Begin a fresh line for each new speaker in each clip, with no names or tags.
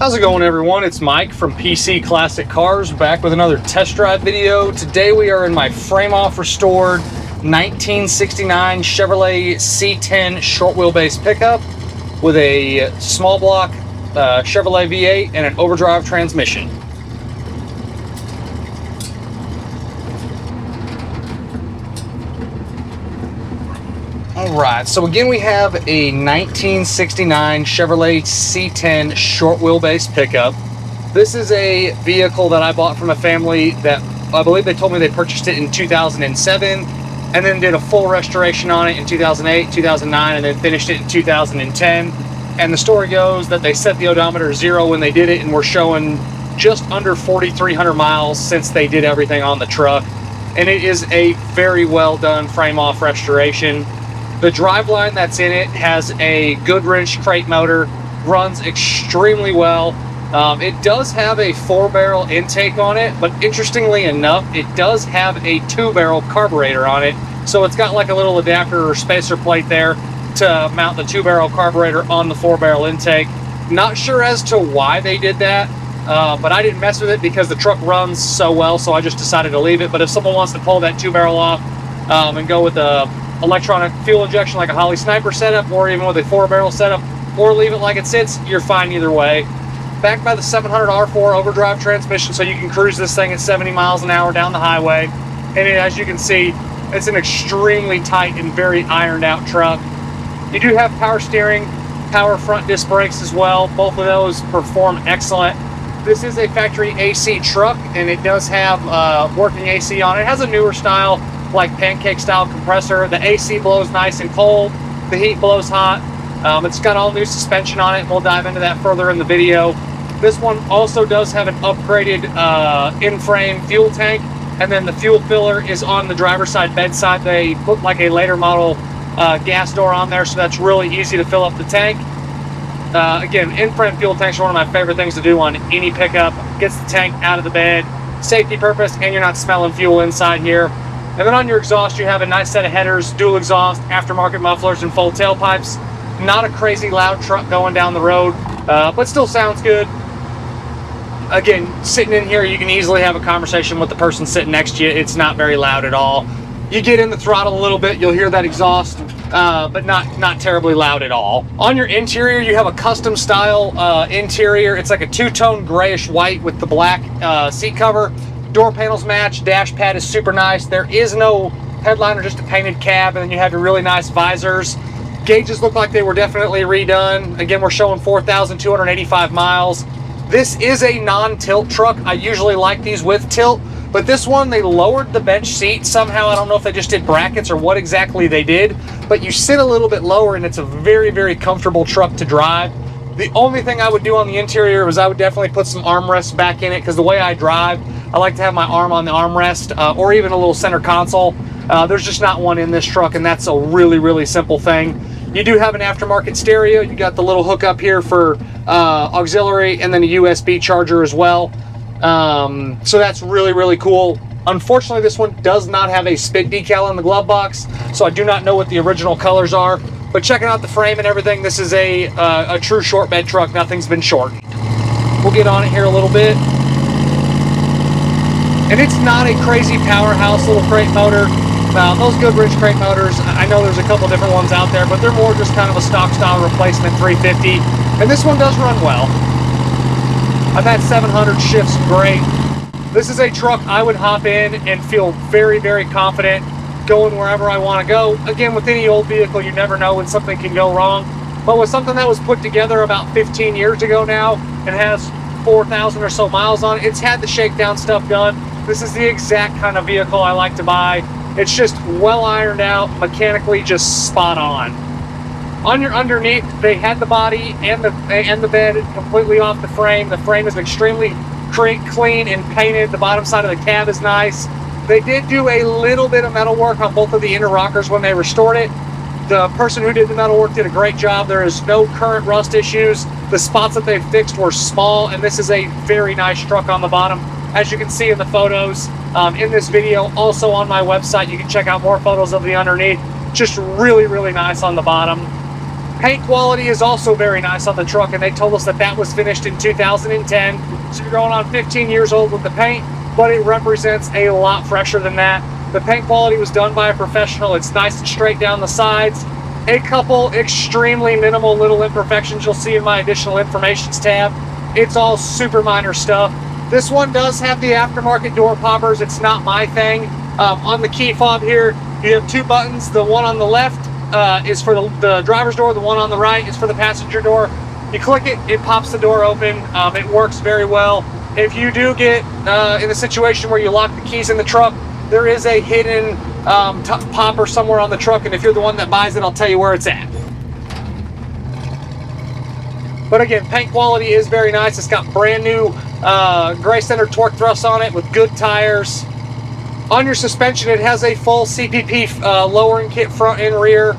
How's it going, everyone? It's Mike from PC Classic Cars, back with another test drive video. Today we are in my frame-off restored 1969 Chevrolet C10 short wheelbase pickup with a small block Chevrolet V8 and an overdrive transmission. Alright, so again we have a 1969 Chevrolet C10 short wheelbase pickup. This is a vehicle that I bought from a family that I believe they told me they purchased it in 2007 and then did a full restoration on it in 2008, 2009, and then finished it in 2010. And the story goes that they set the odometer 0 when they did it and were showing just under 4,300 miles since they did everything on the truck. And it is a very well done frame-off restoration. The driveline that's in it has a Goodwrench crate motor, runs extremely well. It does have a 4-barrel intake on it, but interestingly enough, it does have a 2-barrel carburetor on it. So it's got like a little adapter or spacer plate there to mount the 2-barrel carburetor on the 4-barrel intake. Not sure as to why they did that, but I didn't mess with it because the truck runs so well, so I just decided to leave it. But if someone wants to pull that 2-barrel off and go with a electronic fuel injection like a Holly Sniper setup, or even with a 4-barrel setup, or leave it like it sits, you're fine either way. Backed by the 700 R4 overdrive transmission, so you can cruise this thing at 70 miles an hour down the highway. And as you can see, it's an extremely tight and very ironed out truck. You do have power steering, power front disc brakes as well. Both of those perform excellent. This is a factory AC truck, and it does have working AC on it. It has a newer style, like pancake style compressor. The AC blows nice and cold, the heat blows hot. It's got all new suspension on it. We'll dive into that further in the video. This one also does have an upgraded in-frame fuel tank, and then the fuel filler is on the driver's side bedside. They put like a later model gas door on there, so that's really easy to fill up the tank. Again, in-frame fuel tanks are one of my favorite things to do on any pickup. Gets the tank out of the bed, safety purpose, and you're not smelling fuel inside here. And then on your exhaust, you have a nice set of headers, dual exhaust, aftermarket mufflers, and full tailpipes. Not a crazy loud truck going down the road, but still sounds good. Again, sitting in here, you can easily have a conversation with the person sitting next to you. It's not very loud at all. You get in the throttle a little bit, you'll hear that exhaust, but not terribly loud at all. On your interior, you have a custom style interior. It's like a two-tone grayish white with the black seat cover. Door panels match, dash pad is super nice. There is no headliner, just a painted cab, and then you have your really nice visors. Gauges look like they were definitely redone. Again, we're showing 4,285 miles. This is a non-tilt truck. I usually like these with tilt, but this one, they lowered the bench seat somehow. I don't know if they just did brackets or what exactly they did, but you sit a little bit lower and it's a very, very comfortable truck to drive. The only thing I would do on the interior was I would definitely put some armrests back in it, because the way I drive, I like to have my arm on the armrest or even a little center console. There's just not one in this truck, and that's a really, really simple thing. You do have an aftermarket stereo. You got the little hook up here for auxiliary, and then a USB charger as well. So that's really, really cool. Unfortunately, this one does not have a spit decal in the glove box, so I do not know what the original colors are. But checking out the frame and everything, this is a true short bed truck. Nothing's been shortened. We'll get on it here a little bit. And it's not a crazy powerhouse little crate motor. Those Goodwrench crate motors, I know there's a couple different ones out there, but they're more just kind of a stock style replacement 350. And this one does run well. I've had 700 shifts, great. This is a truck I would hop in and feel very, very confident going wherever I want to go. Again, with any old vehicle, you never know when something can go wrong. But with something that was put together about 15 years ago now and has 4,000 or so miles on it, it's had the shakedown stuff done. This is the exact kind of vehicle I like to buy. It's just well ironed out, mechanically just spot on. On your underneath, they had the body and the bed completely off the frame. The frame is extremely clean and painted. The bottom side of the cab is nice. They did do a little bit of metal work on both of the inner rockers when they restored it. The person who did the metal work did a great job. There is no current rust issues. The spots that they fixed were small, and this is a very nice truck on the bottom, as you can see in the photos in this video. Also on my website, you can check out more photos of the underneath. Just really, really nice on the bottom. Paint quality is also very nice on the truck, and they told us that that was finished in 2010. So you're going on 15 years old with the paint, but it represents a lot fresher than that. The paint quality was done by a professional. It's nice and straight down the sides. A couple extremely minimal little imperfections you'll see in my additional informations tab. It's all super minor stuff. This one does have the aftermarket door poppers. It's not my thing. On the key fob here, you have two buttons. The one on the left is for the driver's door. The one on the right is for the passenger door. You click it, it pops the door open. It works very well. If you do get in a situation where you lock the keys in the truck, there is a hidden popper somewhere on the truck, and if you're the one that buys it, I'll tell you where it's at. But again, paint quality is very nice. It's got brand new gray center torque thrust on it with good tires. On your suspension, it has a full CPP lowering kit front and rear.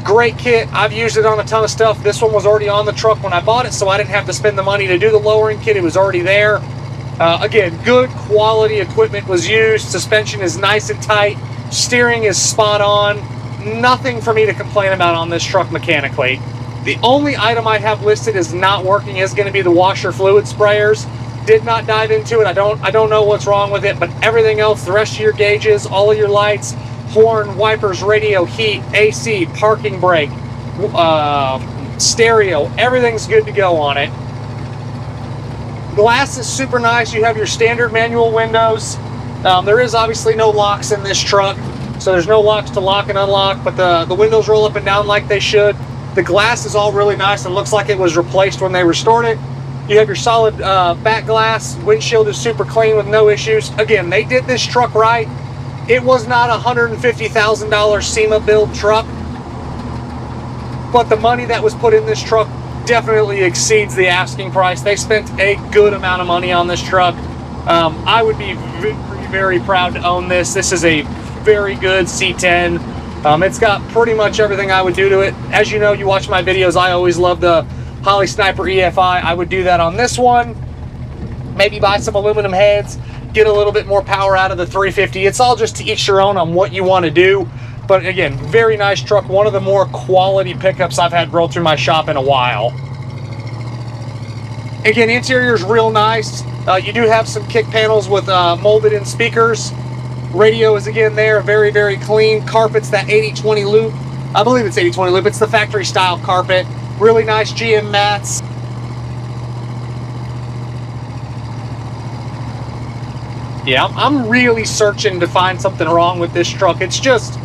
Great kit. I've used it on a ton of stuff. This one was already on the truck when I bought it, so I didn't have to spend the money to do the lowering kit. It was already there. Again, good quality equipment was used. Suspension is nice and tight. Steering is spot on. Nothing for me to complain about on this truck mechanically. The only item I have listed is not working is going to be the washer fluid sprayers. Did not dive into it. I don't know what's wrong with it, but everything else, the rest of your gauges, all of your lights, horn, wipers, radio, heat, AC, parking brake, stereo, everything's good to go on it. Glass is super nice. You have your standard manual windows. There is obviously no locks in this truck, so there's no locks to lock and unlock, but the windows roll up and down like they should. The glass is all really nice and looks like it was replaced when they restored it. You have your solid back glass. Windshield is super clean with no issues. Again, they did this truck right. It was not a $150,000 SEMA build truck, but the money that was put in this truck definitely exceeds the asking price. They spent a good amount of money on this truck. I would be very, very proud to own this. This is a very good C10. It's got pretty much everything I would do to it. As you know, you watch my videos, I always love the Holley Sniper EFI. I would do that on this one. Maybe buy some aluminum heads, get a little bit more power out of the 350. It's all just to each your own on what you want to do. But again, very nice truck. One of the more quality pickups I've had roll through my shop in a while. Again, interior is real nice. You do have some kick panels with molded in speakers. Radio is again there, very, very clean. Carpet's that 80/20 loop. I believe it's 80/20 loop. It's the factory style carpet. Really nice GM mats. Yeah, I'm really searching to find something wrong with this truck. It's just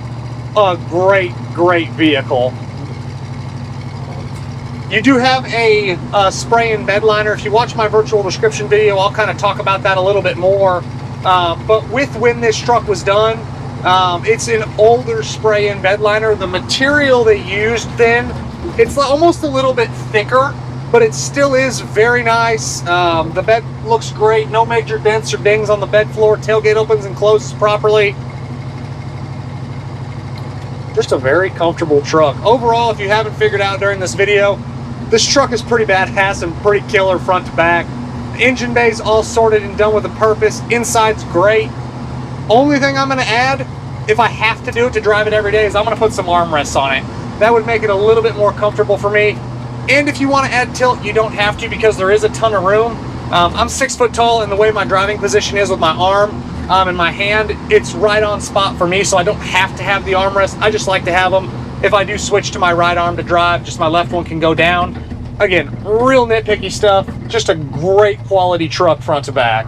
a great, great vehicle. You do have a spray and bed liner. If you watch my virtual description video, I'll kind of talk about that a little bit more. But with when this truck was done, it's an older spray and bed liner. The material they used then, it's almost a little bit thicker, but it still is very nice. The bed looks great. No major dents or dings on the bed floor. Tailgate opens and closes properly. Just a very comfortable truck. Overall, if you haven't figured out during this video, this truck is pretty badass and pretty killer front to back. The engine bay's all sorted and done with a purpose. Inside's great. Only thing I'm going to add, if I have to do it to drive it every day, is I'm going to put some armrests on it. That would make it a little bit more comfortable for me. And if you want to add tilt, you don't have to because there is a ton of room. I'm 6 foot tall, and the way my driving position is with my arm and my hand, it's right on spot for me, so I don't have to have the armrest. I just like to have them. If I do switch to my right arm to drive, just my left one can go down. Again, real nitpicky stuff. Just a great quality truck front to back.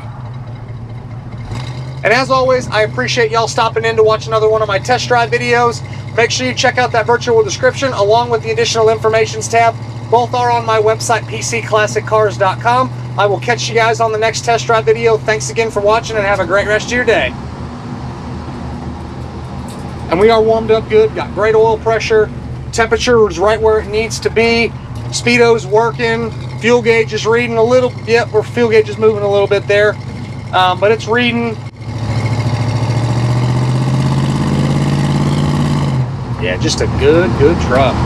And as always, I appreciate y'all stopping in to watch another one of my test drive videos. Make sure you check out that virtual description along with the additional informations tab. Both are on my website, pcclassiccars.com. I will catch you guys on the next test drive video. Thanks again for watching and have a great rest of your day. And we are warmed up good, got great oil pressure, temperature is right where it needs to be, speedo's working, fuel gauge is reading a little, yep, our fuel gauge is moving a little bit there, but it's reading. Yeah, just a good truck.